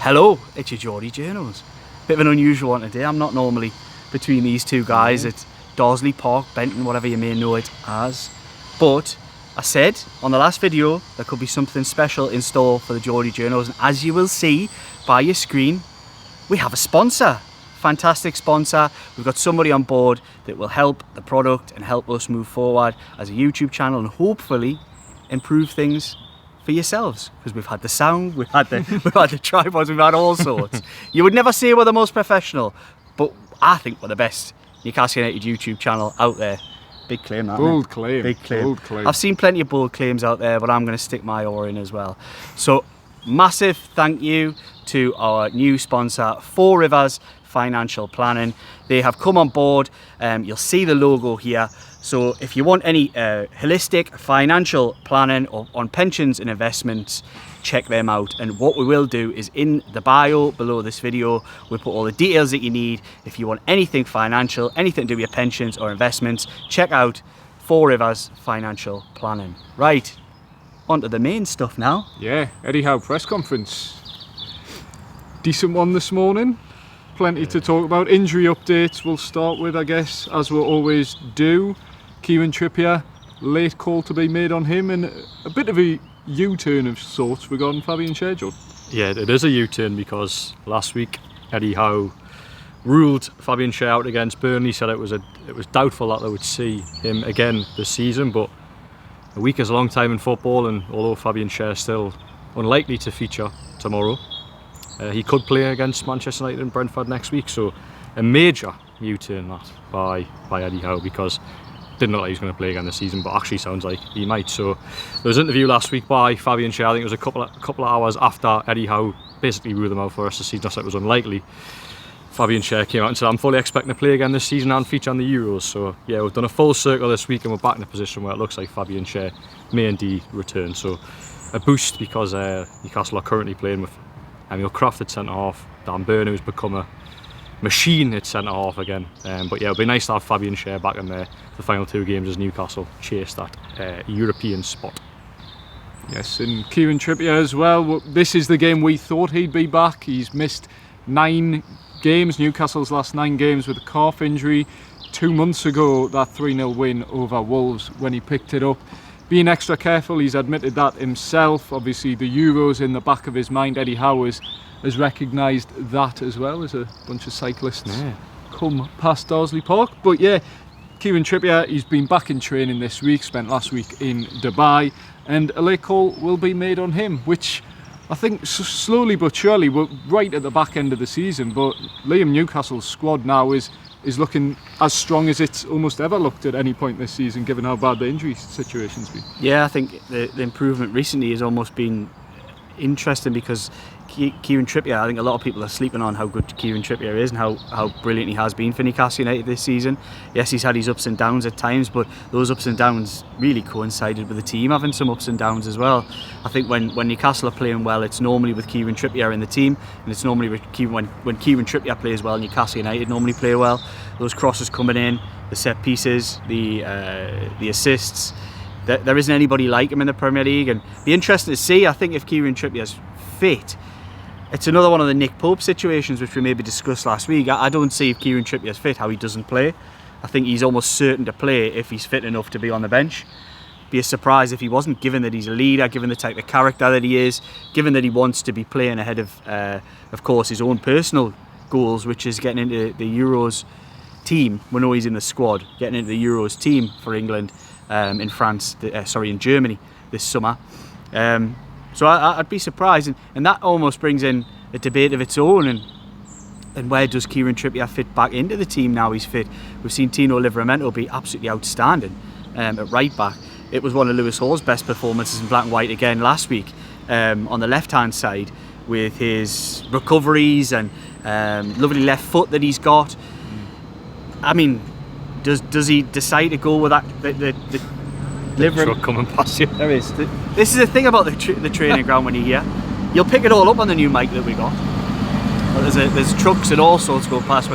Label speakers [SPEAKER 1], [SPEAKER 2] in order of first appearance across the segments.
[SPEAKER 1] Hello, it's your Geordie Journos. Bit of an unusual one today. I'm not normally between these two guys at Dorsley Park, Benton, whatever you may know it as. But I said on the last video there could be something special in store for the Geordie Journos, and as you will see by your screen, we have a sponsor. Fantastic sponsor. We've got somebody on board that will help the product and help us move forward as a YouTube channel and hopefully improve things for yourselves, because we've had the sound, we've had the tripods, we've had all sorts. You would never say we're the most professional, but I think we're the best Newcastle United YouTube channel out there. Big claim, that.
[SPEAKER 2] Bold claim.
[SPEAKER 1] Big claim.
[SPEAKER 2] Bold claim.
[SPEAKER 1] I've seen plenty of bold claims out there, but I'm going to stick my oar in as well. So massive thank you to our new sponsor, Four Rivers Financial Planning. They have come on board. You'll see the logo here. So if you want any holistic financial planning on pensions and investments, check them out. And what we will do is in the bio below this video, we'll put all the details that you need. If you want anything financial, anything to do with your pensions or investments, check out Four Rivers Financial Planning. Right, on to the main stuff now.
[SPEAKER 2] Yeah, Eddie Howe press conference. Decent one this morning. Plenty to talk about. Injury updates we'll start with, I guess, as we'll always do. Kieran Trippier, late call to be made on him, and a bit of a U-turn of sorts regarding Fabian Schedule.
[SPEAKER 3] Yeah, it is a U-turn because last week Eddie Howe ruled Fabian Schär out against Burnley. Said it was doubtful that they would see him again this season, but a week is a long time in football, and although Fabian Schär is still unlikely to feature tomorrow, he could play against Manchester United and Brentford next week. So a major U-turn that by Eddie Howe, because didn't know that he was going to play again this season, but actually sounds like he might. So there was an interview last week by Fabian Schär. I think it was a couple of hours after Eddie Howe basically ruled him out for the rest of the season. I said it was unlikely. Fabian Schär came out and said, I'm fully expecting to play again this season and feature on the Euros. So yeah, we've done a full circle this week and we're back in a position where it looks like Fabian Schär may indeed return. So a boost, because Newcastle are currently playing with Emil Kraft at centre-half, Dan Burn, who's become a machine at centre-half again. But yeah, it'll be nice to have Fabian Schär back in there for the final two games as Newcastle chase that European spot.
[SPEAKER 2] Yes, and Kieran Trippier as well. This is the game we thought he'd be back. He's missed 9 games, Newcastle's last 9 games, with a calf injury. 2 months ago, that 3-0 win over Wolves when he picked it up. Being extra careful, he's admitted that himself. Obviously the Euros in the back of his mind. Eddie Howe has recognised that as well, as a bunch of cyclists come past Dorsley Park. But yeah, Kieran Trippier, he's been back in training this week, spent last week in Dubai, and a late call will be made on him, which I think slowly but surely, we're right at the back end of the season, but Liam Newcastle's squad now is looking as strong as it's almost ever looked at any point this season, given how bad the injury situation's been.
[SPEAKER 1] Yeah, I think the improvement recently has almost been interesting, because Kieran Trippier, I think a lot of people are sleeping on how good Kieran Trippier is and how brilliant he has been for Newcastle United this season. Yes, he's had his ups and downs at times, but those ups and downs really coincided with the team having some ups and downs as well. I think when Newcastle are playing well, it's normally with Kieran Trippier in the team, and it's normally when Kieran Trippier plays well, Newcastle United normally play well. Those crosses coming in, the set pieces, the assists. There isn't anybody like him in the Premier League, and it'll be interesting to see. I think if Kieran Trippier's fit, it's another one of the Nick Pope situations which we maybe discussed last week. I don't see if Kieran Trippier's fit how he doesn't play. I think he's almost certain to play if he's fit enough to be on the bench. Be a surprise if he wasn't, given that he's a leader, given the type of character that he is, given that he wants to be playing ahead of course, his own personal goals, which is getting into the Euros team. We know he's in the squad, getting into the Euros team for England in Germany this summer. So I'd be surprised, and that almost brings in a debate of its own, and where does Kieran Trippier fit back into the team now he's fit? We've seen Tino Livramento be absolutely outstanding at right back. It was one of Lewis Hall's best performances in black and white again last week, on the left hand side, with his recoveries and lovely left foot that he's got. I mean, does he decide to go with that
[SPEAKER 3] The truck coming past you.
[SPEAKER 1] There is. This is the thing about the training ground when you're here. You'll pick it all up on the new mic that we got. There's trucks and all sorts go past,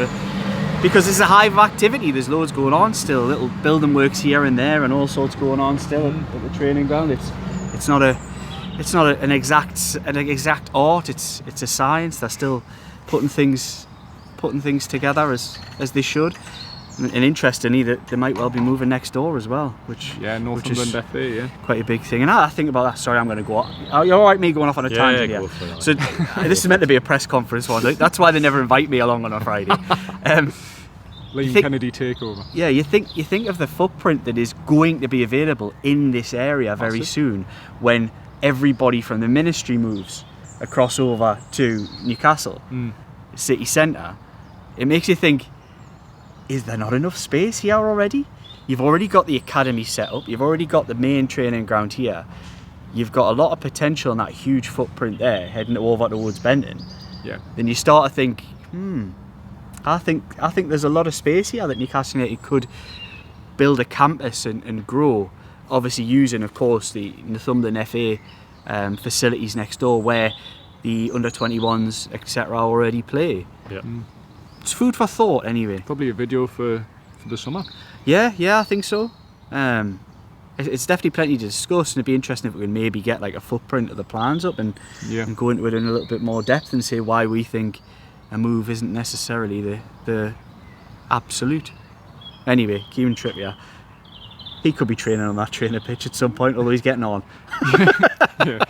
[SPEAKER 1] because there's a hive of activity. There's loads going on still. Little building works here and there, and all sorts going on still at the training ground. It's not it's not an exact art. It's a science. They're still putting things together as they should. And interestingly, that they might well be moving next door as well, which
[SPEAKER 2] Northumberland FA, yeah,
[SPEAKER 1] quite a big thing. And I think about that. Sorry, I'm going to go off. You're all right, me going off on a tangent here.
[SPEAKER 3] Go for that.
[SPEAKER 1] So this is meant to be a press conference one. That's why they never invite me along on a Friday.
[SPEAKER 2] Liam Kennedy takeover.
[SPEAKER 1] Yeah, you think of the footprint that is going to be available in this area very soon when everybody from the ministry moves across over to Newcastle city centre. It makes you think, is there not enough space here already? You've already got the academy set up, you've already got the main training ground here, you've got a lot of potential in that huge footprint there heading over towards Benton.
[SPEAKER 2] Yeah.
[SPEAKER 1] Then you start to think, I think there's a lot of space here that Newcastle United could build a campus and grow, obviously using, of course, the Northumberland FA facilities next door where the under-21s, etc. already play.
[SPEAKER 3] Yeah.
[SPEAKER 1] It's food for thought, anyway.
[SPEAKER 2] Probably a video for the summer.
[SPEAKER 1] Yeah, I think so. It's definitely plenty to discuss, and it'd be interesting if we can maybe get like a footprint of the plans up and go into it in a little bit more depth and say why we think a move isn't necessarily the absolute. Anyway, Kieran Trippier, he could be training on that trainer pitch at some point, although he's getting on.
[SPEAKER 2] Yeah.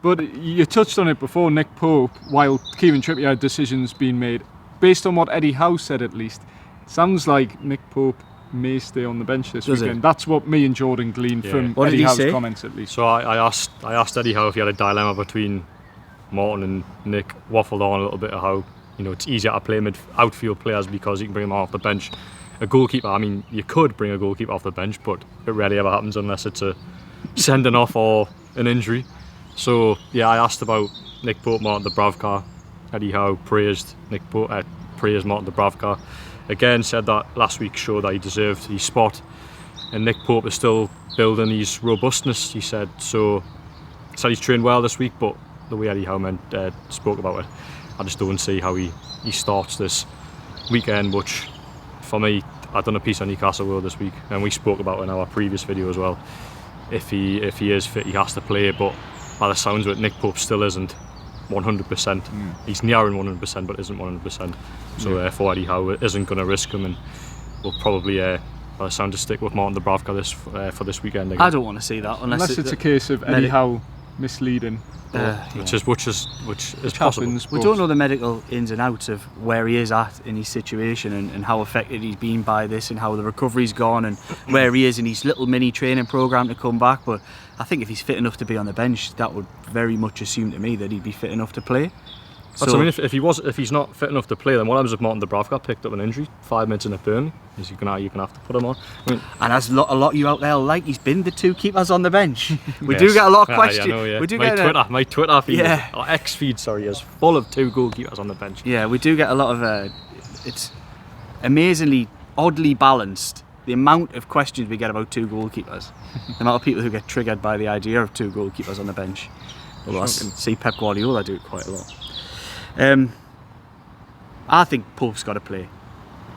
[SPEAKER 2] But you touched on it before, Nick Pope, while Kieran Trippier had decisions being made, based on what Eddie Howe said at least, it sounds like Nick Pope may stay on the bench this weekend. That's what me and Jordan gleaned from
[SPEAKER 1] What
[SPEAKER 2] Eddie
[SPEAKER 1] did he
[SPEAKER 2] Howe's
[SPEAKER 1] say?
[SPEAKER 2] comments at least.
[SPEAKER 3] So I asked Eddie Howe if he had a dilemma between Morton and Nick. Waffled on a little bit of how it's easier to play outfield players because you can bring them off the bench. A goalkeeper, I mean, you could bring a goalkeeper off the bench, but it rarely ever happens unless it's a sending off or an injury. So yeah, I asked about Nick Pope, Martin Dubravka. Eddie Howe praised Nick Pope, praised Martin Dubravka. Again, said that last week's show that he deserved his spot, and Nick Pope is still building his robustness. He said he's trained well this week, but the way Eddie Howe spoke about it, I just don't see how he starts this weekend. Which, for me, I've done a piece on Newcastle World this week, and we spoke about it in our previous video as well. If he is fit, he has to play, but by the sounds of it, Nick Pope still isn't 100%. He's nearing 100%, but isn't 100%. So therefore, Eddie Howe isn't going to risk him, and we'll probably, by the sound, to stick with Martin Dubravka for this weekend again.
[SPEAKER 1] I don't want to see that
[SPEAKER 2] unless it's a case of Eddie Howe misleading.
[SPEAKER 3] Which is possible.
[SPEAKER 2] Happens,
[SPEAKER 1] we don't know the medical ins and outs of where he is at in his situation and how affected he's been by this and how the recovery's gone and where he is in his little mini training programme to come back. But I think if he's fit enough to be on the bench, that would very much assume to me that he'd be fit enough to play.
[SPEAKER 3] That's I mean, if he's not fit enough to play, then what happens if Martin Dubravka picked up an injury 5 minutes in a Burnley? Is you're gonna have to put him on? I mean,
[SPEAKER 1] and as a lot of you out there like, he's been the two keepers on the bench. We do get a lot of questions.
[SPEAKER 3] Yeah.
[SPEAKER 1] We do
[SPEAKER 3] my Twitter feed, our X feed, is full of two goalkeepers on the bench.
[SPEAKER 1] Yeah, we do get a lot of. It's amazingly oddly balanced. The amount of questions we get about two goalkeepers, the amount of people who get triggered by the idea of two goalkeepers on the bench. Although I see Pep Guardiola do it quite a lot. I think Pope's got to play.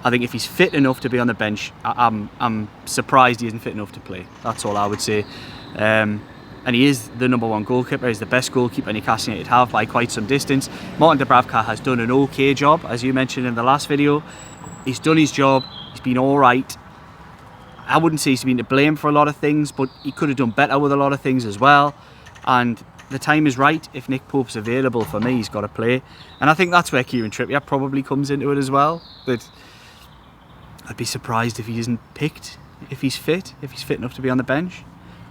[SPEAKER 1] I think if he's fit enough to be on the bench, I'm surprised he isn't fit enough to play. That's all I would say. And he is the number one goalkeeper. He's the best goalkeeper Newcastle United have by quite some distance. Martin Dubravka has done an okay job, as you mentioned in the last video. He's done his job. He's been all right. I wouldn't say he's been to blame for a lot of things, but he could have done better with a lot of things as well. And the time is right. If Nick Pope's available, for me, he's got to play. And I think that's where Kieran Trippier probably comes into it as well. But I'd be surprised if he isn't picked, if he's fit enough to be on the bench.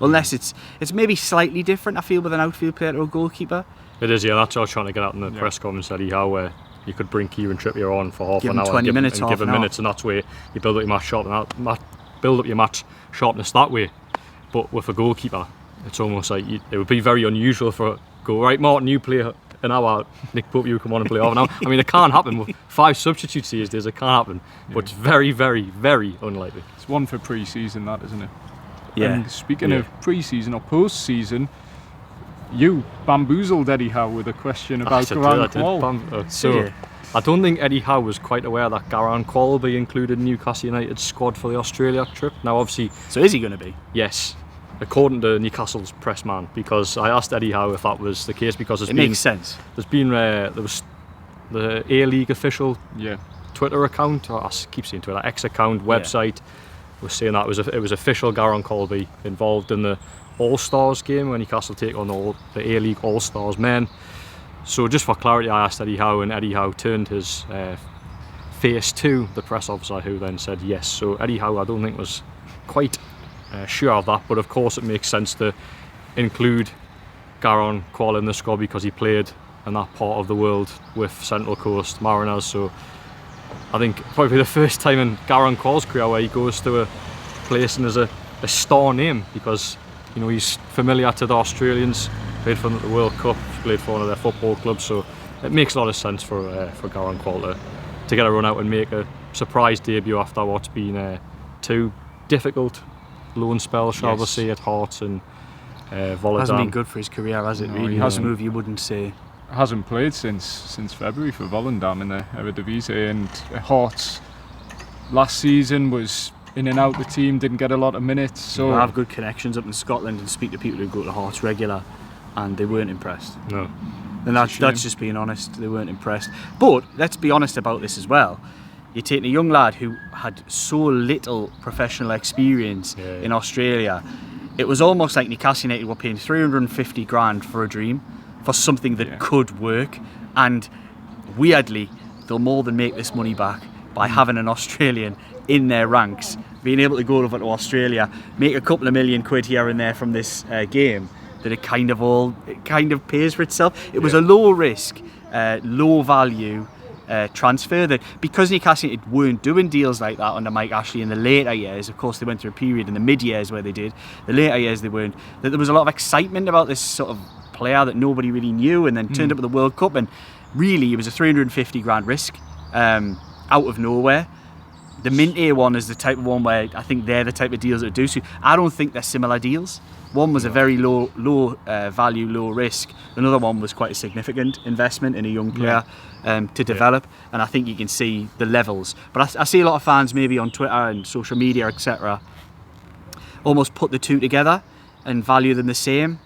[SPEAKER 1] Unless it's maybe slightly different, I feel, with an outfield player to a goalkeeper.
[SPEAKER 3] It is, yeah. That's what I was trying to get out in the press conference, Eddie Howe, where you could bring Kieran Trippier on for half an hour
[SPEAKER 1] 20 minutes,
[SPEAKER 3] and give him minutes, and that's where you build up your match sharpness that way. But with a goalkeeper, it's almost like it would be very unusual for right, Martin, you play an hour, Nick Pope, you come on and play half an hour. I mean, it can't happen with 5 substitutes these days. It can't happen, but it's very, very, very unlikely.
[SPEAKER 2] It's one for pre-season, that, isn't it?
[SPEAKER 1] Yeah.
[SPEAKER 2] And speaking of pre-season or post-season, you bamboozled Eddie Howe with a question about Garang Kual.
[SPEAKER 3] I don't think Eddie Howe was quite aware that Garang Kual will be included in Newcastle United's squad for the Australia trip. Now, obviously,
[SPEAKER 1] so is he going to be?
[SPEAKER 3] Yes. according to Newcastle's press man, because I asked Eddie Howe if that was the case, because
[SPEAKER 1] it makes sense.
[SPEAKER 3] There was the A-League official
[SPEAKER 2] Yeah.
[SPEAKER 3] Twitter account, or I keep saying Twitter, X account, website, was saying that it was official Garon Colby involved in the All-Stars game when Newcastle take on the A-League All-Stars men. So just for clarity, I asked Eddie Howe, and Eddie Howe turned his face to the press officer, who then said yes. So Eddie Howe, I don't think, was quite sure of that, but of course it makes sense to include Garon Qual in the squad because he played in that part of the world with Central Coast Mariners. So I think probably the first time in Garon Qual's career where he goes to a place and there's a star name, because he's familiar to the Australians, played for them at the World Cup, played for one of their football clubs, so it makes a lot of sense for Garon Qual to get a run out and make a surprise debut after what's been 2 difficult loan spells, shall we say, at Hearts and Volendam.
[SPEAKER 1] Hasn't been good for his career, has it?
[SPEAKER 2] No,
[SPEAKER 1] really,
[SPEAKER 2] he hasn't.
[SPEAKER 1] Move you wouldn't say.
[SPEAKER 2] Hasn't played since February for Volendam in the Eredivisie, and Hearts last season was in and out the team, didn't get a lot of minutes. So
[SPEAKER 1] I have good connections up in Scotland and speak to people who go to Hearts regular, and they weren't impressed.
[SPEAKER 3] No.
[SPEAKER 1] And that's just being honest, they weren't impressed. But let's be honest about this as well. You're taking a young lad who had so little professional experience in Australia. It was almost like Newcastle United were paying 350 grand for a dream, for something that could work. And weirdly, they'll more than make this money back by having an Australian in their ranks, being able to go over to Australia, make a couple of million quid here and there from this game, that it kind of pays for itself. It was a low risk, low value transfer, that because Newcastle United weren't doing deals like that under Mike Ashley in the later years. Of course they went through a period in the mid years where they did, the later years they weren't, that there was a lot of excitement about this sort of player that nobody really knew, and then turned up at the World Cup, and really it was a 350 grand risk out of nowhere. The Minty one is the type of one where I think they're the type of deals that do so. I don't think they're similar deals. One was a very low value, low risk. Another one was quite a significant investment in a young player to develop. And I think you can see the levels. But I see a lot of fans maybe on Twitter and social media, etc., almost put the two together and value them the same.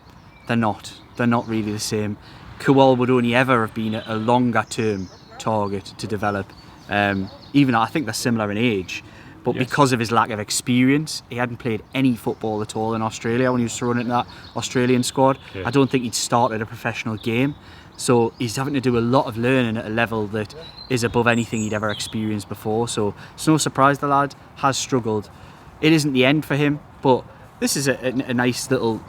[SPEAKER 1] They're not. They're not really the same. Kowal would only ever have been a longer term target to develop. Even I think they're similar in age. But because of his lack of experience, he hadn't played any football at all in Australia when he was thrown into that Australian squad. I don't think he'd started a professional game. So he's having to do a lot of learning at a level that is above anything he'd ever experienced before. So it's no surprise the lad has struggled. It isn't the end for him, but this is a nice little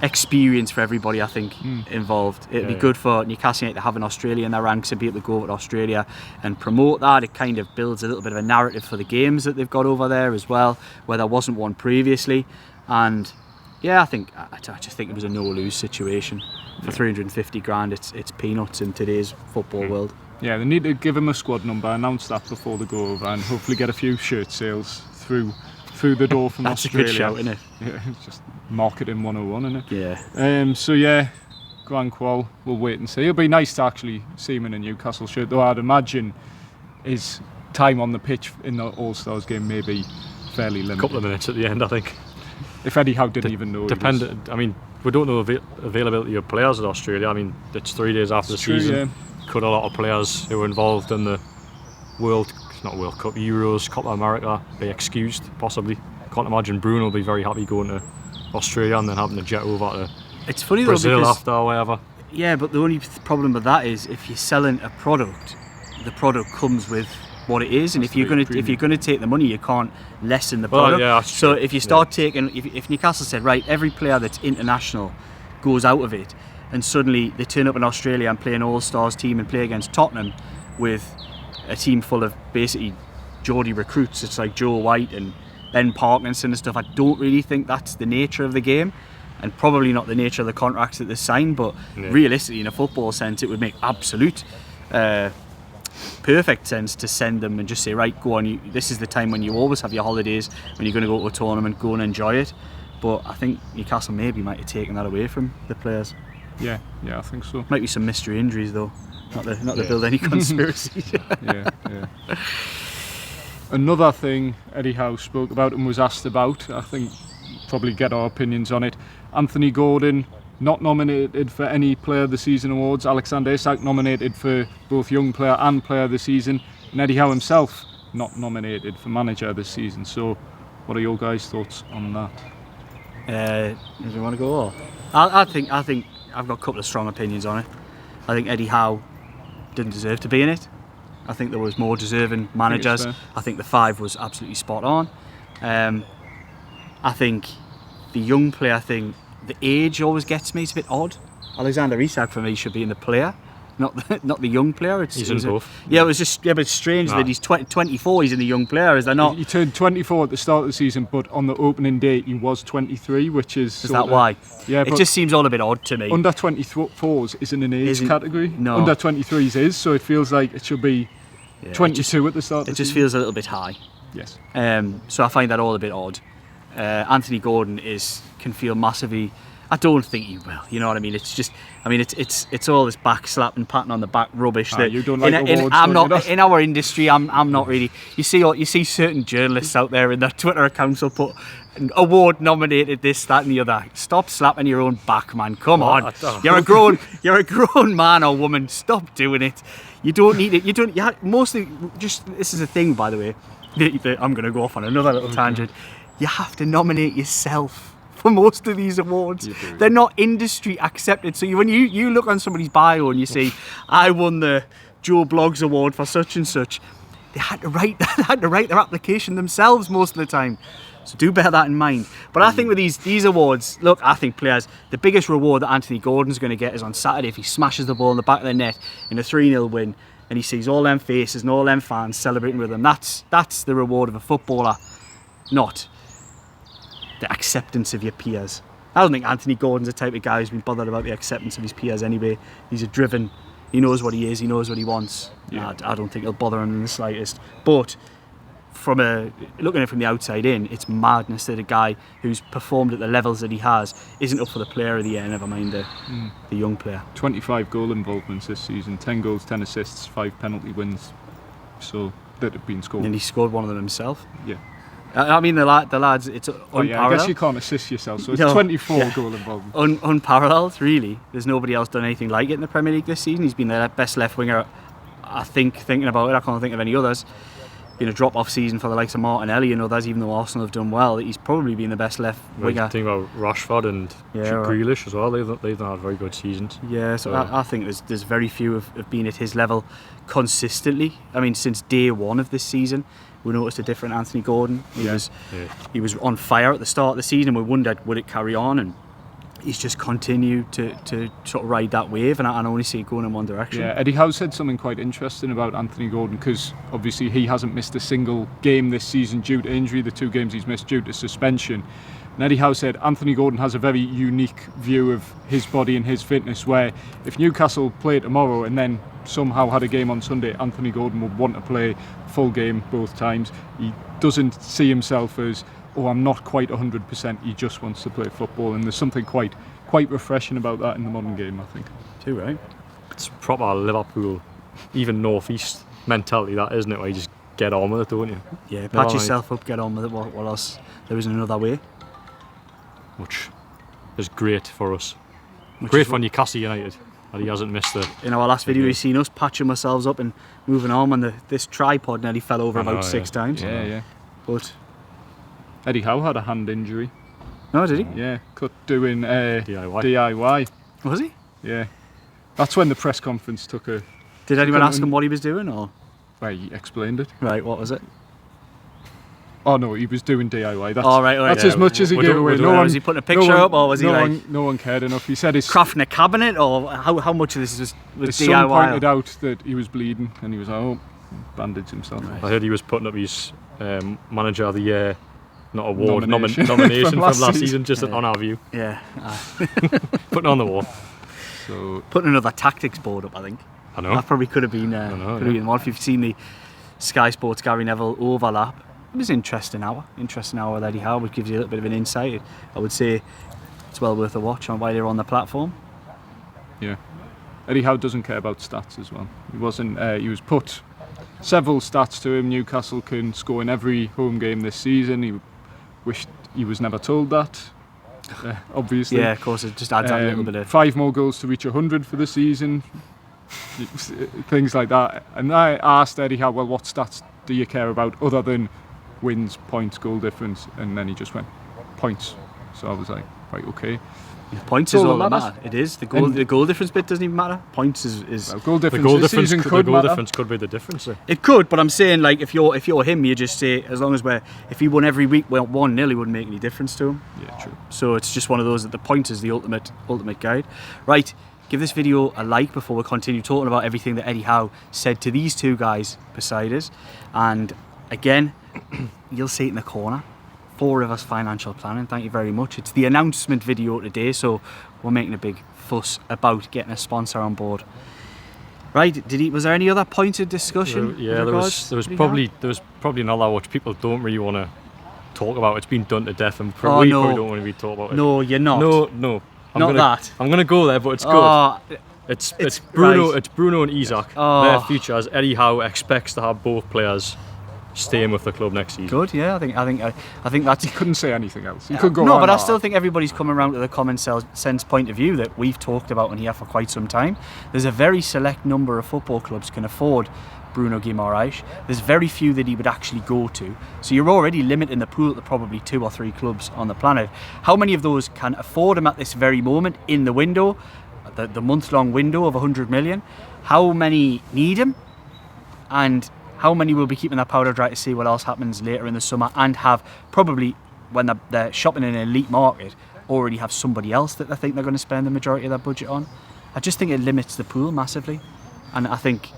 [SPEAKER 1] experience for everybody, I think, involved. It'd be good for Newcastle United to have an Australia in their ranks and be able to go over to Australia and promote that. It kind of builds a little bit of a narrative for the games that they've got over there as well, where there wasn't one previously. And I just think it was a no-lose situation. For 350 grand, it's peanuts in today's football world.
[SPEAKER 2] Yeah, they need to give him a squad number, announce that before they go over, and hopefully get a few shirt sales through the door from
[SPEAKER 1] That's
[SPEAKER 2] Australia.
[SPEAKER 1] a good shout, isn't it?
[SPEAKER 2] Yeah, it's just marketing 101, isn't it?
[SPEAKER 1] Yeah.
[SPEAKER 2] So Garon Qual, we'll wait and see. It'll be nice to actually see him in a Newcastle shirt, though I'd imagine his time on the pitch in the All-Stars game may be fairly limited.
[SPEAKER 3] A couple of minutes at the end, I think.
[SPEAKER 2] If Eddie Howe didn't even know.
[SPEAKER 3] I mean, we don't know availability of players in Australia. I mean, it's 3 days after the season.
[SPEAKER 2] Yeah.
[SPEAKER 3] Could a lot of players who were involved in the World Cup, Euros, Copa America be excused, possibly? Can't imagine Bruno will be very happy going to Australia and then having to jet over to
[SPEAKER 1] It's funny
[SPEAKER 3] Brazil
[SPEAKER 1] though,
[SPEAKER 3] after or whatever.
[SPEAKER 1] Yeah, but the only problem with that is if you're selling a product, the product comes with what it is, and if you're going to take the money, you can't lessen the product.
[SPEAKER 3] Yeah, that's
[SPEAKER 1] so
[SPEAKER 3] true.
[SPEAKER 1] if you start taking, if Newcastle said, right, every player that's international goes out of it, and suddenly they turn up in Australia and play an All-Stars team and play against Tottenham with a team full of basically Geordie recruits, it's like Joe White and Ben Parkinson and stuff. I don't really think that's the nature of the game, and probably not the nature of the contracts that they sign, but realistically, in a football sense, it would make absolute perfect sense to send them and just say, right, go on, this is the time when you always have your holidays, when you're going to go to a tournament, go and enjoy it. But I think Newcastle maybe might have taken that away from the players.
[SPEAKER 2] Yeah, I think so.
[SPEAKER 1] Might be some mystery injuries though, not to build any conspiracy.
[SPEAKER 2] Yeah. Another thing Eddie Howe spoke about and was asked about, I think probably get our opinions on it. Anthony Gordon, not nominated for any Player of the Season awards. Alexander Isak nominated for both Young Player and Player of the Season. And Eddie Howe himself not nominated for Manager of the Season. So what are your guys' thoughts on that?
[SPEAKER 1] Do you want to go? Or? I think I've got a couple of strong opinions on it. I think Eddie Howe didn't deserve to be in it. I think there was more deserving managers. I think the 5 was absolutely spot on. I think the young player thing, the age always gets me. It's a bit odd. Alexander Isak for me should be in the player, not the young player.
[SPEAKER 3] He's in both.
[SPEAKER 1] Yeah, but it's strange that he's 24. He's in the young player. Is there not?
[SPEAKER 2] He turned 24 at the start of the season, but on the opening day he was 23, which is.
[SPEAKER 1] Is that why?
[SPEAKER 2] Yeah,
[SPEAKER 1] it just seems all a bit odd to me.
[SPEAKER 2] Under 24s isn't an age category.
[SPEAKER 1] No.
[SPEAKER 2] Under 23s is, so it feels like it should be 22 at the start.
[SPEAKER 1] It just feels a little bit high.
[SPEAKER 2] Yes.
[SPEAKER 1] So I find that all a bit odd. Anthony Gordon can feel massively. I don't think he will. You know what I mean? It's just. I mean, it's all this back slapping, patting on the back rubbish. That
[SPEAKER 2] you don't like awards,
[SPEAKER 1] I'm
[SPEAKER 2] don't
[SPEAKER 1] not
[SPEAKER 2] you?
[SPEAKER 1] in our industry. I'm not really. You see certain journalists out there in their Twitter accounts will put award nominated this, that, and the other. Stop slapping your own back, man. Come on. You're a grown man or woman. Stop doing it. You don't need it. You don't. You mostly just. This is a thing, by the way. I'm going to go off on another little tangent. You have to nominate yourself for most of these awards. They're not industry accepted. So when you look on somebody's bio and you see, I won the Joe Bloggs award for such and such, they had to write their application themselves most of the time. So do bear that in mind. But I think with these awards, look, I think players, the biggest reward that Anthony Gordon's going to get is on Saturday if he smashes the ball in the back of the net in a 3-0 win and he sees all them faces and all them fans celebrating with him. That's the reward of a footballer, not the acceptance of your peers. I don't think Anthony Gordon's the type of guy who's been bothered about the acceptance of his peers anyway. He's a driven, he knows what he is, he knows what he wants. Yeah. I don't think it'll bother him in the slightest. But looking at it from the outside in, it's madness that a guy who's performed at the levels that he has isn't up for the Player of the Year, never mind the young player.
[SPEAKER 2] 25 goal involvements this season, 10 goals, 10 assists, 5 penalty wins. So that have been scored.
[SPEAKER 1] And he scored one of them himself.
[SPEAKER 2] Yeah.
[SPEAKER 1] I mean, the lads, it's unparalleled.
[SPEAKER 2] Yeah, I guess you can't assist yourself, so it's 24 goal involvement.
[SPEAKER 1] Unparalleled, really. There's nobody else done anything like it in the Premier League this season.'s been the best left winger, I think, thinking about it. I can't think of any others. Been a drop-off season for the likes of Martinelli and others, even though Arsenal have done well. He's probably been the best left winger.
[SPEAKER 3] Think about Rashford and Grealish as well. They've not had very good seasons.
[SPEAKER 1] Yeah, so I think there's very few have been at his level consistently. I mean, since day one of this season, we noticed a different Anthony Gordon. He was on fire at the start of the season. We wondered, would it carry on? And he's just continued to sort of ride that wave, and I only see it going in one direction.
[SPEAKER 2] Yeah, Eddie Howe said something quite interesting about Anthony Gordon, because obviously he hasn't missed a single game this season due to injury, the 2 games he's missed due to suspension. And Eddie Howe said Anthony Gordon has a very unique view of his body and his fitness, where if Newcastle play tomorrow and then somehow had a game on Sunday, Anthony Gordon would want to play full game both times. He doesn't see himself as, I'm not quite 100%, he just wants to play football, and there's something quite refreshing about that in the modern game, I think.
[SPEAKER 1] Too right.
[SPEAKER 3] It's proper Liverpool, even North East mentality, that, isn't it, where you just get on with it, don't you?
[SPEAKER 1] Yeah, patch yourself up, get on with it. What else? There isn't another way.
[SPEAKER 3] Which is great for us. Great for Newcastle United that he hasn't missed it.
[SPEAKER 1] In our last video, you've seen us patching ourselves up and moving on when this tripod nearly fell over about 6 times.
[SPEAKER 2] Yeah.
[SPEAKER 1] But
[SPEAKER 2] Eddie Howe had a hand injury.
[SPEAKER 1] No, did he?
[SPEAKER 2] Yeah, doing DIY.
[SPEAKER 1] Was he?
[SPEAKER 2] Yeah. That's when the press conference took a...
[SPEAKER 1] Did anyone ask him what he was doing, or?
[SPEAKER 2] Well, he explained it.
[SPEAKER 1] Right, what was it?
[SPEAKER 2] Oh no, he was doing DIY.
[SPEAKER 1] That's
[SPEAKER 2] as much as he gave away.
[SPEAKER 1] Was he putting a picture up, or was he
[SPEAKER 2] no one cared enough. He said he's
[SPEAKER 1] crafting a cabinet, or how much of this was
[SPEAKER 2] his
[SPEAKER 1] DIY?
[SPEAKER 2] son pointed out that he was bleeding, and he was bandaged himself.
[SPEAKER 3] Right. I heard he was putting up his Manager of the Year, not award, nomination from last season, just on our view.
[SPEAKER 1] Yeah.
[SPEAKER 3] Putting it on the wall.
[SPEAKER 2] So
[SPEAKER 1] putting another tactics board up, I think.
[SPEAKER 3] I know.
[SPEAKER 1] That probably could have been one. If you've seen the Sky Sports Gary Neville overlap, it was an interesting hour with Eddie Howe, which gives you a little bit of an insight. I would say it's well worth a watch on why they're on the platform.
[SPEAKER 2] Yeah, Eddie Howe doesn't care about stats as well. He wasn't. He was put several stats to him. Newcastle can score in every home game this season. He wished he was never told that. Obviously.
[SPEAKER 1] Yeah, of course, it just adds that little bit of...
[SPEAKER 2] 5 more goals to reach 100 for the season. Things like that. And I asked Eddie Howe, well, what stats do you care about other than wins, points, goal difference? And then he just went, points. So I was like, right, okay.
[SPEAKER 1] Points is all that matter. It is. The goal difference bit doesn't even matter. Points is
[SPEAKER 2] well, goal difference.
[SPEAKER 3] The goal
[SPEAKER 2] this
[SPEAKER 3] difference
[SPEAKER 2] season
[SPEAKER 3] could
[SPEAKER 2] matter.
[SPEAKER 3] difference could be the difference.
[SPEAKER 1] It could, but I'm saying, like, if you're him, you just say, as long as if he won every week 1-0, it wouldn't make any difference to him.
[SPEAKER 2] Yeah, true.
[SPEAKER 1] So it's just one of those that the point is the ultimate guide. Right, give this video a like before we continue talking about everything that Eddie Howe said to these two guys beside us. And again, you'll see it in the corner. 4 Rivers Financial Planning, thank you very much. It's the announcement video today, so we're making a big fuss about getting a sponsor on board. Right, was there any other point of discussion?
[SPEAKER 3] Yeah, there was probably another which people don't really want to talk about. It's been done to death, and probably don't want to be talked about it.
[SPEAKER 1] No, you're not.
[SPEAKER 3] No. I'm gonna go there, but it's good. It's Bruno.
[SPEAKER 1] Right.
[SPEAKER 3] It's Bruno and Isak. Their future, as Eddie Howe expects to have both players staying with the club next season.
[SPEAKER 1] Good, yeah. I think that's.
[SPEAKER 2] He couldn't say anything else. He could go.
[SPEAKER 1] No,
[SPEAKER 2] on
[SPEAKER 1] but I still think everybody's coming around to the common sense point of view that we've talked about in here for quite some time. There's a very select number of football clubs can afford Bruno Guimaraes. There's very few that he would actually go to. So you're already limiting the pool to probably 2 or 3 clubs on the planet. How many of those can afford him at this very moment in the window, the month-long window of 100 million? How many need him? And how many will be keeping their powder dry to see what else happens later in the summer and have probably, when they're shopping in an elite market, already have somebody else that they think they're going to spend the majority of their budget on? I just think it limits the pool massively. And I think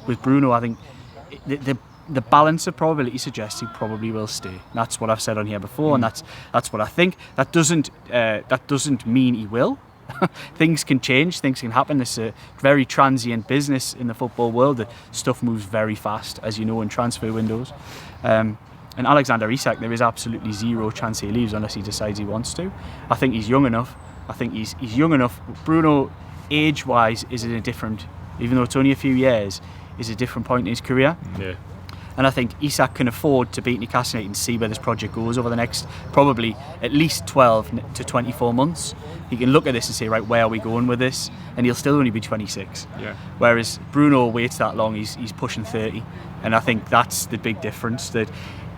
[SPEAKER 1] with Bruno, I think the balance of probability suggests he probably will stay. That's what I've said on here before, and that's what I think. That doesn't mean he will. Things can change, things can happen. It's a very transient business in the football world that stuff moves very fast, as you know, in transfer windows. And Alexander Isak, there is absolutely zero chance he leaves unless he decides he wants to. I think he's young enough. He's young enough. Bruno, age-wise, is in a different, even though it's only a few years, is a different point in his career.
[SPEAKER 3] Yeah.
[SPEAKER 1] And I think Isak can afford to beat Newcastle United and see where this project goes over the next probably at least 12 to 24 months. He can look at this and say, right, where are we going with this? And he'll still only be 26.
[SPEAKER 2] Yeah.
[SPEAKER 1] Whereas Bruno waits that long, he's pushing 30. And I think that's the big difference, that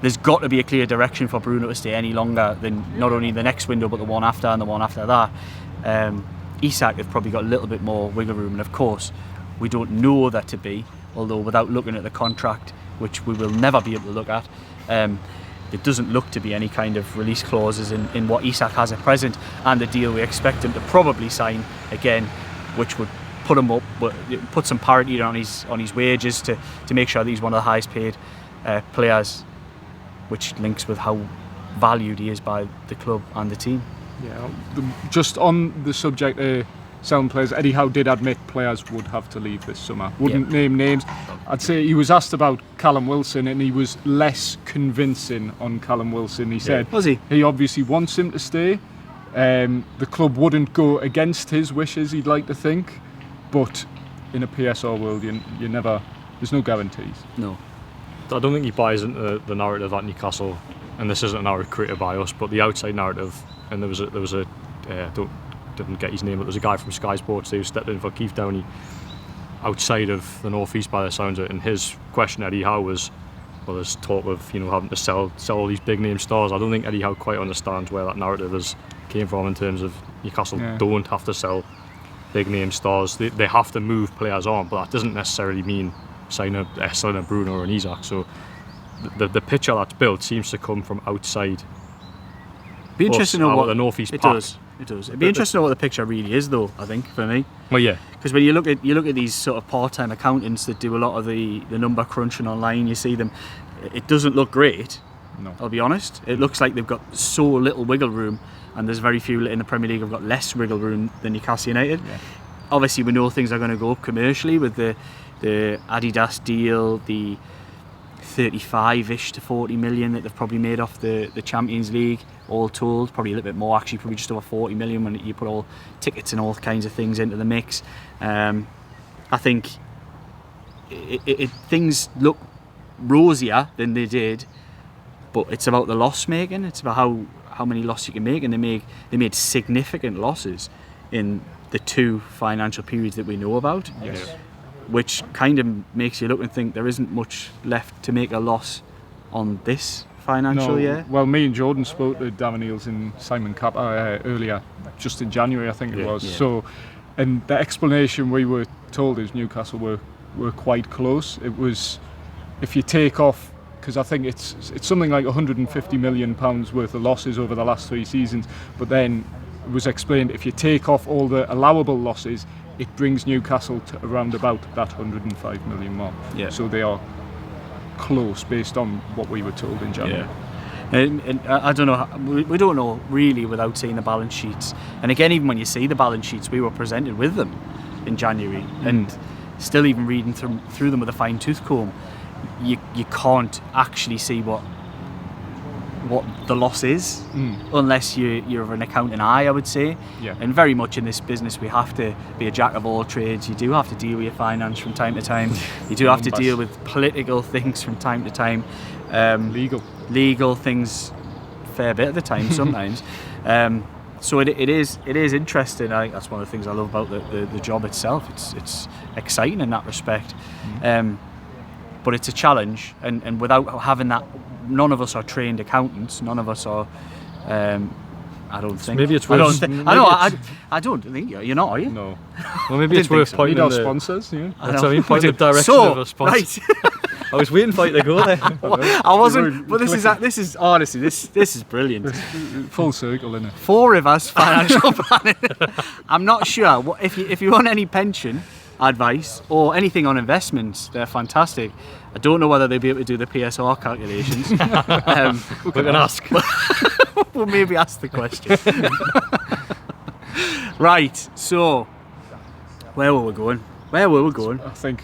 [SPEAKER 1] there's got to be a clear direction for Bruno to stay any longer than not only the next window but the one after and the one after that. Isak has probably got a little bit more wiggle room, and of course we don't know that to be, although without looking at the contract, which we will never be able to look at, it doesn't look to be any kind of release clauses in what Isak has at present, and the deal we expect him to probably sign again, which would put him up, put some parity on his wages to make sure that he's one of the highest paid players, which links with how valued he is by the club and the team.
[SPEAKER 2] Yeah, just on the subject of selling players, Eddie Howe did admit players would have to leave this summer. Wouldn't name names. I'd say he was asked about Callum Wilson and he was less convincing on Callum Wilson. He said he obviously wants him to stay. The club wouldn't go against his wishes, he'd like to think, but in a PSR world, you never. There's no guarantees.
[SPEAKER 1] No.
[SPEAKER 3] I don't think he buys into the narrative that Newcastle, and this isn't a narrative created by us, but the outside narrative. And there was a didn't get his name, but there's a guy from Sky Sports who stepped in for Keith Downey outside of the North East by the sounds of it, and his question to Eddie Howe was, well, there's talk of having to sell all these big name stars. I don't think Eddie Howe quite understands where that narrative came from in terms of Newcastle don't have to sell big name stars. They have to move players on, but that doesn't necessarily mean selling a Bruno or an Isak. So the picture that's built seems to come from outside.
[SPEAKER 1] Be interesting to know what
[SPEAKER 3] the North East.
[SPEAKER 1] It does. It'd be interesting to know what the picture really is, though. I think for me.
[SPEAKER 3] Well, yeah.
[SPEAKER 1] Because when you look at these sort of part-time accountants that do a lot of the number crunching online, you see them. It doesn't look great.
[SPEAKER 2] No.
[SPEAKER 1] I'll be honest. It looks like they've got so little wiggle room, and there's very few in the Premier League have got less wiggle room than Newcastle United. Yeah. Obviously, we know things are going to go up commercially with the Adidas deal, the 35-ish to 40 million that they've probably made off the Champions League, all told. Probably a little bit more, actually, probably just over 40 million when you put all tickets and all kinds of things into the mix. I think things look rosier than they did, but it's about the loss making. It's about how many losses you can make, and they made significant losses in the 2 financial periods that we know about.
[SPEAKER 2] Yes.
[SPEAKER 1] Which kind of makes you look and think there isn't much left to make a loss on this financial year.
[SPEAKER 2] Well, me and Jordan spoke to Darren Eales and Simon Kappa earlier, just in January, I think it was.
[SPEAKER 1] Yeah.
[SPEAKER 2] So, and the explanation we were told is Newcastle were quite close. It was, if you take off, because I think it's something like £150 million worth of losses over the last 3 seasons, but then it was explained if you take off all the allowable losses, it brings Newcastle to around about that 105 million mark.
[SPEAKER 1] Yeah.
[SPEAKER 2] So they are close based on what we were told in January.
[SPEAKER 1] And I don't know, we don't know really without seeing the balance sheets. And again, even when you see the balance sheets, we were presented with them in January, and still even reading through them with a fine tooth comb, you can't actually see what the loss is, unless you're an accounting eye, I would say.
[SPEAKER 2] Yeah.
[SPEAKER 1] And very much in this business, we have to be a jack of all trades. You do have to deal with your finance from time to time. You do have to deal with political things from time to time. Legal things, fair bit of the time sometimes. So it is interesting. I think that's one of the things I love about the job itself. It's exciting in that respect. But it's a challenge, and without having that, none of us are trained accountants. None of us are. I don't think.
[SPEAKER 3] Maybe it's worth.
[SPEAKER 1] I don't think you're not, are you?
[SPEAKER 2] No.
[SPEAKER 3] Well, maybe it's worth pointing
[SPEAKER 2] our
[SPEAKER 3] the
[SPEAKER 2] sponsors. Yeah.
[SPEAKER 3] That's what I mean. Point the direction of our sponsors.
[SPEAKER 1] Right.
[SPEAKER 3] I was waiting for you to go there.
[SPEAKER 1] I wasn't. But this is honestly this is brilliant.
[SPEAKER 2] Full circle, isn't it?
[SPEAKER 1] 4 Rivers Financial Planning. I'm not sure if you want any pension advice or anything on investments, they're fantastic. I don't know whether they'll be able to do the PSR calculations.
[SPEAKER 3] We can ask.
[SPEAKER 1] We'll maybe ask the question. Right, so where were we going?
[SPEAKER 2] I think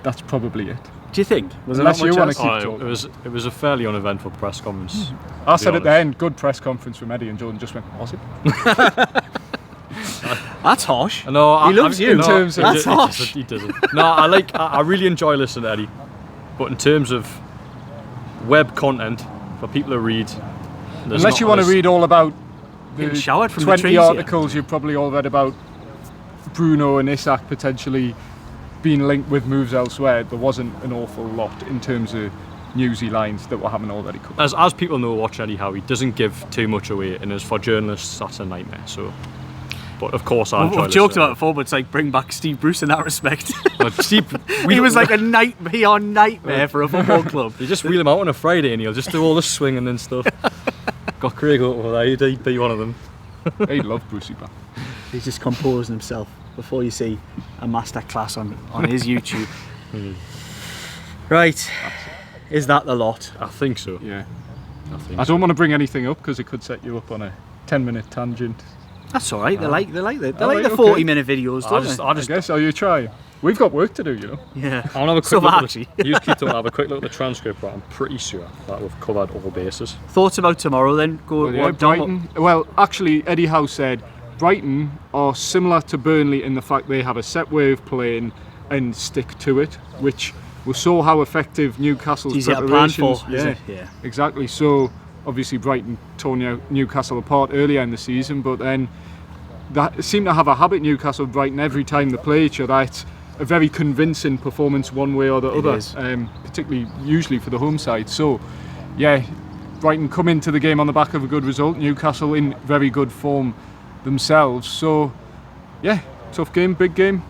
[SPEAKER 2] that's probably it.
[SPEAKER 1] Do you think? Was there
[SPEAKER 2] Unless
[SPEAKER 1] not
[SPEAKER 2] you
[SPEAKER 1] much
[SPEAKER 2] wanna
[SPEAKER 1] else?
[SPEAKER 2] keep
[SPEAKER 3] Oh,
[SPEAKER 2] talking.
[SPEAKER 3] it was a fairly uneventful press conference.
[SPEAKER 2] I
[SPEAKER 3] to
[SPEAKER 2] said
[SPEAKER 3] be
[SPEAKER 2] at the
[SPEAKER 3] honest.
[SPEAKER 2] end, good press conference from Eddie, and Jordan just went, was it?
[SPEAKER 1] That's harsh.
[SPEAKER 3] No,
[SPEAKER 1] He loves you.
[SPEAKER 2] in terms of-
[SPEAKER 1] That's harsh.
[SPEAKER 3] He doesn't. No, I really enjoy listening to Eddie, but in terms of web content for people to read,
[SPEAKER 2] Unless you want to read all about
[SPEAKER 1] Getting
[SPEAKER 2] the
[SPEAKER 1] showered from the
[SPEAKER 2] 20
[SPEAKER 1] trees
[SPEAKER 2] articles you've probably all read about Bruno and Isak potentially being linked with moves elsewhere, there wasn't an awful lot in terms of newsy lines that we haven't already covered.
[SPEAKER 3] as people know, watch Eddie Howe, he doesn't give too much away, and as for journalists, that's a nightmare. So, but of course, I enjoy
[SPEAKER 1] We've joked
[SPEAKER 3] listening.
[SPEAKER 1] about it before, but it's like bring back Steve Bruce in that respect.
[SPEAKER 3] Steve,
[SPEAKER 1] He was like a nightmare for a football club.
[SPEAKER 3] you just wheel him out on a Friday, and he'll just do all the swinging and stuff. Got Craig over there, he'd be one of them.
[SPEAKER 2] He loved Brucey back.
[SPEAKER 1] He's just composing himself before you see a masterclass on his YouTube. Right, is that the lot?
[SPEAKER 3] I think so.
[SPEAKER 2] Yeah.
[SPEAKER 3] I
[SPEAKER 2] I don't want to bring anything up because it could set you up on a 10-minute tangent.
[SPEAKER 1] That's all right. They like the
[SPEAKER 2] Alright,
[SPEAKER 1] 40-minute videos, don't they?
[SPEAKER 2] I guess, are you trying? We've got work to do, you know.
[SPEAKER 1] Yeah.
[SPEAKER 3] I'll have a quick
[SPEAKER 1] So
[SPEAKER 3] look.
[SPEAKER 1] actually.
[SPEAKER 3] You keep talking. I'll have a quick look at the transcript, but I'm pretty sure that we've covered all bases.
[SPEAKER 1] Thoughts about tomorrow then?
[SPEAKER 2] Well, yeah, Brighton. Well, actually, Eddie Howe said Brighton are similar to Burnley in the fact they have a set way of playing and stick to it, which we saw how effective Newcastle's
[SPEAKER 1] Easy to plan
[SPEAKER 2] preparations.
[SPEAKER 1] for, is it? Yeah.
[SPEAKER 2] Exactly. So obviously Brighton tore Newcastle apart earlier in the season, but then that seem to have a habit, Newcastle and Brighton, every time they play each other. It's a very convincing performance one way or the other,
[SPEAKER 1] is.
[SPEAKER 2] particularly usually for the home side. So yeah, Brighton come into the game on the back of a good result, Newcastle in very good form themselves. So yeah, tough game, big game.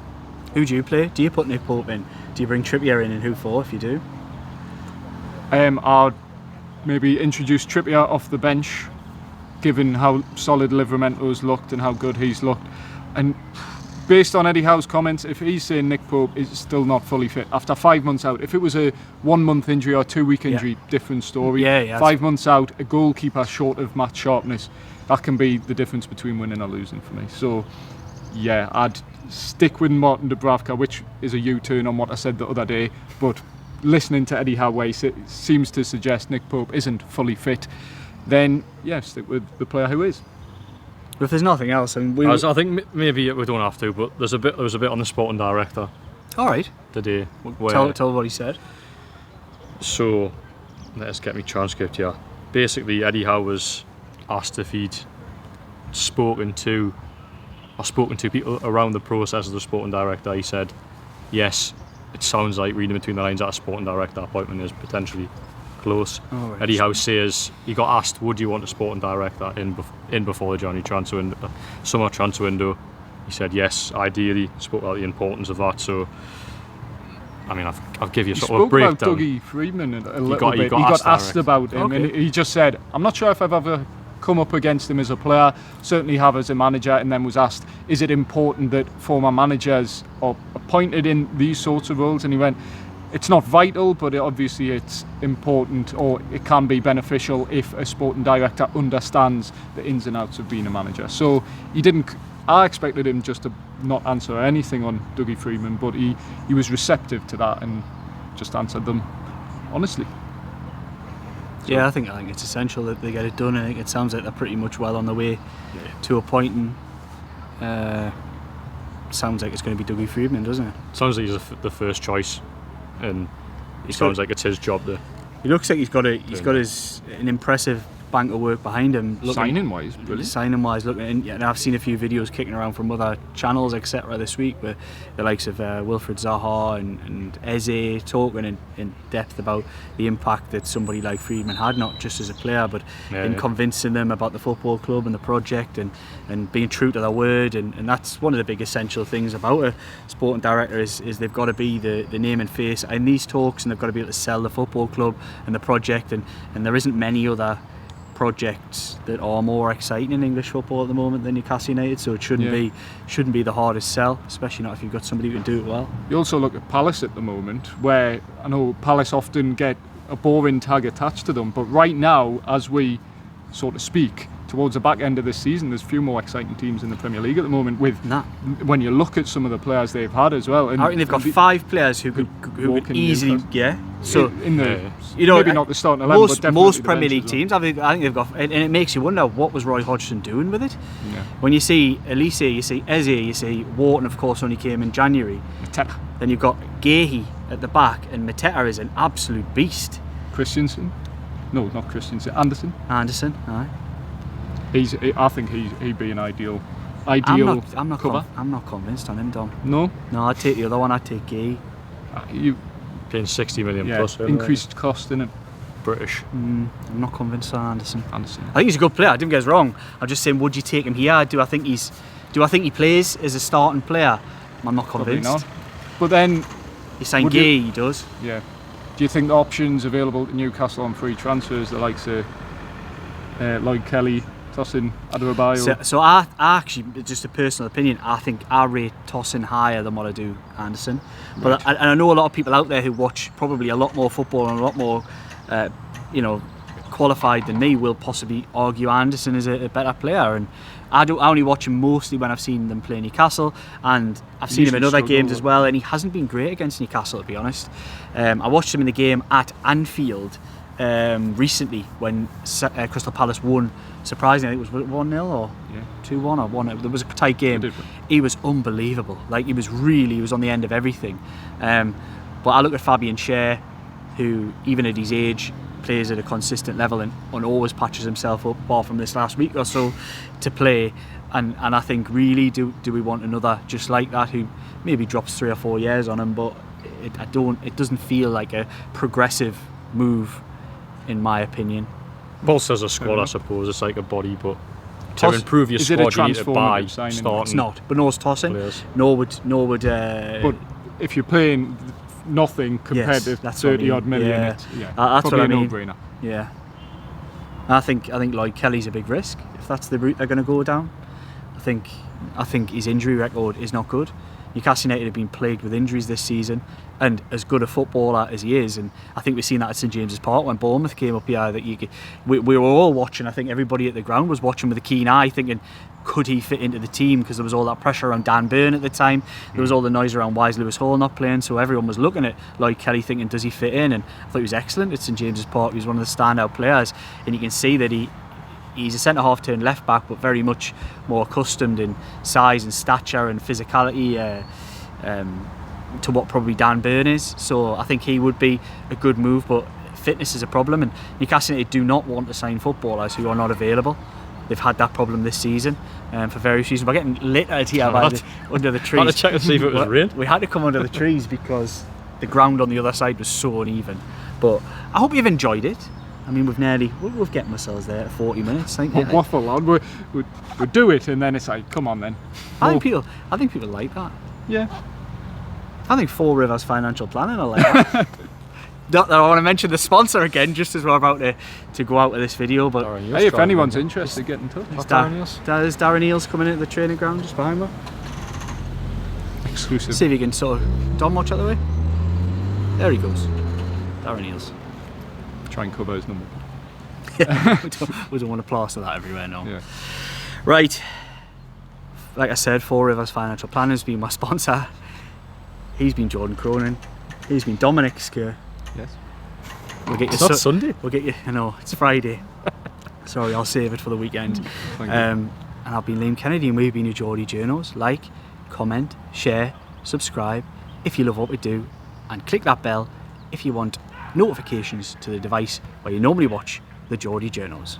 [SPEAKER 1] Who do you play? Do you put Nick Pope in? Do you bring Trippier in, and who for if you do?
[SPEAKER 2] I'll maybe introduce Trippier off the bench, given how solid Livramento's looked and how good he's looked. And based on Eddie Howe's comments, if he's saying Nick Pope is still not fully fit after 5 months out, if it was a 1 month injury or 2 week injury, different story.
[SPEAKER 1] Yeah,
[SPEAKER 2] 5 months out, a goalkeeper short of match sharpness, that can be the difference between winning or losing for me. So yeah, I'd stick with Martin Dubravka, which is a U-turn on what I said the other day, but listening to Eddie Howe where he seems to suggest Nick Pope isn't fully fit, then yeah, stick with the player who is.
[SPEAKER 1] But if there's nothing else, I mean,
[SPEAKER 3] I think maybe we don't have to, but there was a bit on the sporting director
[SPEAKER 1] all right.
[SPEAKER 3] today. Where,
[SPEAKER 1] Tell what he said.
[SPEAKER 3] So let's get me transcript here. Basically, Eddie Howe was asked if he'd spoken to people around the process as the sporting director, he said, yes, it sounds like, reading between the lines, that a sporting director appointment is potentially close.
[SPEAKER 1] Oh, right.
[SPEAKER 3] Eddie Howe says he got asked, would you want a sporting director in before the January transfer window, summer transfer window? He said yes, ideally. Spoke about the importance of that. So, I mean, I'll give you sort of a breakdown.
[SPEAKER 2] He spoke about Dougie Freedman a little bit. He got
[SPEAKER 3] asked
[SPEAKER 2] asked about him,
[SPEAKER 1] Okay.
[SPEAKER 2] and he just said, I'm not sure if I've ever come up against him as a player, certainly have as a manager, and then was asked, is it important that former managers are appointed in these sorts of roles? And he went, it's not vital, but obviously it's important, or it can be beneficial if a sporting director understands the ins and outs of being a manager. So he didn't. I expected him just to not answer anything on Dougie Freedman, but he was receptive to that and just answered them honestly. So.
[SPEAKER 1] Yeah, I think it's essential that they get it done. I think it sounds like they're pretty much well on the way to appointing. Sounds like it's going to be Dougie Freedman, doesn't it?
[SPEAKER 3] Sounds like he's the first choice, and it sounds like it's his job to.
[SPEAKER 1] He looks like he's got an impressive bank of work behind him.
[SPEAKER 2] Signing wise, brilliant.
[SPEAKER 1] Signing wise, looking, and I've seen a few videos kicking around from other channels, etc. this week, where the likes of Wilfred Zaha and Eze talking in depth about the impact that somebody like Freedman had, not just as a player, but in convincing them about the football club and the project, and being true to their word, and that's one of the big essential things about a sporting director is they've got to be the name and face in these talks, and they've got to be able to sell the football club and the project, and there isn't many other projects that are more exciting in English football at the moment than Newcastle United, so it shouldn't be the hardest sell, especially not if you've got somebody who can do it well.
[SPEAKER 2] You also look at Palace at the moment, where I know Palace often get a boring tag attached to them, but right now, as we sort of speak, towards the back end of this season, there's a few more exciting teams in the Premier League at the moment. When you look at some of the players they've had as well, and
[SPEAKER 1] I reckon they've got 5 players who could easily
[SPEAKER 2] So maybe not the starting 11, but definitely
[SPEAKER 1] most
[SPEAKER 2] the
[SPEAKER 1] Premier
[SPEAKER 2] bench
[SPEAKER 1] League
[SPEAKER 2] as well.
[SPEAKER 1] teams. I think they've got, and it makes you wonder what was Roy Hodgson doing with it.
[SPEAKER 2] Yeah.
[SPEAKER 1] When you see Elise, you see Eze, you see Wharton, of course, only came in January.
[SPEAKER 2] Mateta.
[SPEAKER 1] Then you've got Gehi at the back, and Mateta is an absolute beast.
[SPEAKER 2] Christensen. No, not Christensen. Anderson.
[SPEAKER 1] Aye.
[SPEAKER 2] I think he'd be an ideal
[SPEAKER 1] I'm not
[SPEAKER 2] cover.
[SPEAKER 1] I'm not convinced on him, Dom.
[SPEAKER 2] No,
[SPEAKER 1] I'd take the other one. I'd take Gehi.
[SPEAKER 2] You
[SPEAKER 3] Paying 60 million plus.
[SPEAKER 2] increased cost in it.
[SPEAKER 3] British.
[SPEAKER 1] I'm not convinced on Anderson.
[SPEAKER 2] I
[SPEAKER 1] think he's a good player. Don't get us wrong. I'm just saying, would you take him here? Do I think he plays as a starting player? I'm not convinced.
[SPEAKER 2] Probably not. But then
[SPEAKER 1] He's saying Gehi, he does.
[SPEAKER 2] Yeah. Do you think the options available to Newcastle on free transfers, the likes of Lloyd Kelly, Tosin Adebayo?
[SPEAKER 1] So I actually, just a personal opinion, I think I rate Tosin higher than what I do Anderson. But
[SPEAKER 2] Right.
[SPEAKER 1] I know a lot of people out there who watch probably a lot more football and a lot more, qualified than me will possibly argue Anderson is a better player. And I only watch him mostly when I've seen them play Newcastle, and I've seen him in other games as well, and he hasn't been great against Newcastle, to be honest. I watched him in the game at Anfield recently when Crystal Palace won. Surprisingly, I think it was 1-0 or 2-1 or 1. There was a tight game. He was unbelievable. Like, he was on the end of everything. But I look at Fabian Schär, who even at his age plays at a consistent level and always patches himself up, apart from this last week or so, to play. And I think, really, do we want another just like that, who maybe drops 3 or 4 years on him, but it doesn't feel like a progressive move, in my opinion.
[SPEAKER 3] Bolsters a squad, I suppose. It's like a body, but to improve your squad, you need to buy starting.
[SPEAKER 1] It's not, but nor is Tosin.
[SPEAKER 3] Players.
[SPEAKER 1] Nor would.
[SPEAKER 2] But if you're playing nothing compared to 30 odd million,
[SPEAKER 1] that's
[SPEAKER 2] probably
[SPEAKER 1] what I mean.
[SPEAKER 2] a no-brainer.
[SPEAKER 1] Yeah. I think Lloyd Kelly's a big risk if that's the route they're going to go down. I think his injury record is not good. Newcastle United have been plagued with injuries this season, and as good a footballer as he is, and I think we've seen that at St James's Park when Bournemouth came up here, that we were all watching. I think everybody at the ground was watching with a keen eye, thinking, could he fit into the team? Because there was all that pressure around Dan Burn at the time. There was all the noise around Wise Lewis Hall not playing, so everyone was looking at Lloyd Kelly thinking, does he fit in? And I thought he was excellent at St James's Park. He was one of the standout players, and you can see that he's a centre-half turned left-back, but very much more accustomed in size and stature and physicality to what probably Dan Burn is. So I think he would be a good move, but fitness is a problem, and Newcastle United do not want to sign footballers who are not available. they've had that problem this season for various reasons. We're getting littered here under the trees.
[SPEAKER 3] Had to check to see if it was rain.
[SPEAKER 1] We had to come under the trees because the ground on the other side was so uneven. But I hope you've enjoyed it. I mean, we've getting ourselves there at 40 minutes. I think.
[SPEAKER 2] Waffle on. We do it, and then it's like, come on then.
[SPEAKER 1] I think people like that.
[SPEAKER 2] Yeah.
[SPEAKER 1] I think Four Rivers Financial Planning are like that. Not that I want to mention the sponsor again, just as we're about to go out of this video. But
[SPEAKER 2] hey, if anyone's interested, get in touch.
[SPEAKER 1] There's Darren Eales coming into the training ground just behind me.
[SPEAKER 2] Exclusive.
[SPEAKER 1] See if you can sort of Don watch out the way. There he goes. Darren Eales.
[SPEAKER 2] Try and cover his number.
[SPEAKER 1] we don't want to plaster that everywhere, no.
[SPEAKER 2] Yeah.
[SPEAKER 1] Right. Like I said, Four Rivers Financial Planning has been my sponsor. He's been Jordan Cronin. He's been Dominic Skir.
[SPEAKER 2] Yes.
[SPEAKER 1] We'll get you
[SPEAKER 3] It's not Sunday.
[SPEAKER 1] We'll get you. I know it's Friday. Sorry, I'll save it for the weekend. And I've been Liam Kennedy, and we've been your Geordie Journos. Like, comment, share, subscribe if you love what we do, and click that bell if you want notifications to the device where you normally watch the Geordie Journos.